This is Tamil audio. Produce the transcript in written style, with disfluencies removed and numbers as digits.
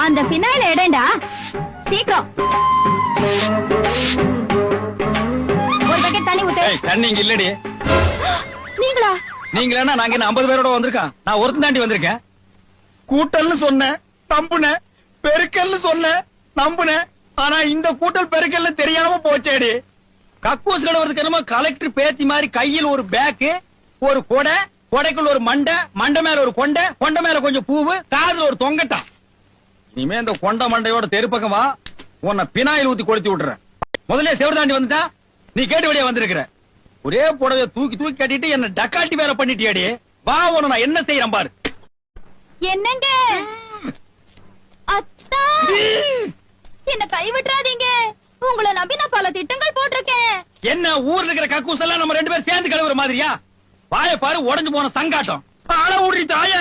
அந்த பின்னாயில இடண்டா சீக்கிரம் ஒரு பக்கெட் தண்ணி ஊத்து. தண்ணி இங்க இல்லடி. நீங்களா? நீங்களா? நாங்க என்ன 50 பேரோட வந்திருக்கோம். நான் ஒருத்தன் தாண்டி வந்திருக்கேன். கூட்டல்னு சொன்னேன் நம்புனேன், பெருக்கல்னு சொன்னேன் நம்புனேன். ஆனா இந்த கூட்டல் பெருக்கல்னு தெரியாம போச்சேடி. கக்கூஸ் கலவரத்துக்கு என்னமோ கலெக்டர் பேத்தி மாதிரி கையில் ஒரு பேக்கு, ஒரு கொடை, கொடைக்குள்ள ஒரு மண்டை, மண்டை மேல ஒரு கொண்டை, கொண்டை மேல கொஞ்சம் பூவு, காதுல ஒரு தொங்கட்டான். இனிமே இந்த கொண்ட மண்டையோட தெருப்பக்கம் வா, உன்னை பினாயில் ஊத்தி கொளுத்தி விட்டுறேன். முதல்ல செவரு தாண்டி வந்துட்டா நீ கேட்டு வழியா வந்திருக்கிற. ஒரே புடவைய தூக்கி தூக்கி கட்டிட்டு என்ன டக்காட்டி வேற பண்ணிட்டியாடி. வா, உன நான் என்ன செய்யறேன் பாரு. என்னங்க அத்தா, என்ன கைவிட்டுறாதீங்க. உங்களை நம்பி நான் பல திட்டங்கள் போட்டிருக்கேன். என்ன ஊர்ல இருக்கிற கக்கூஸ் எல்லாம் நம்ம 2 பேரும் சேர்ந்து கழுவுற மாதிரியா? வாய பாரு, உடைஞ்சு போன சங்காட்டம். ஆள ஊறி தாய.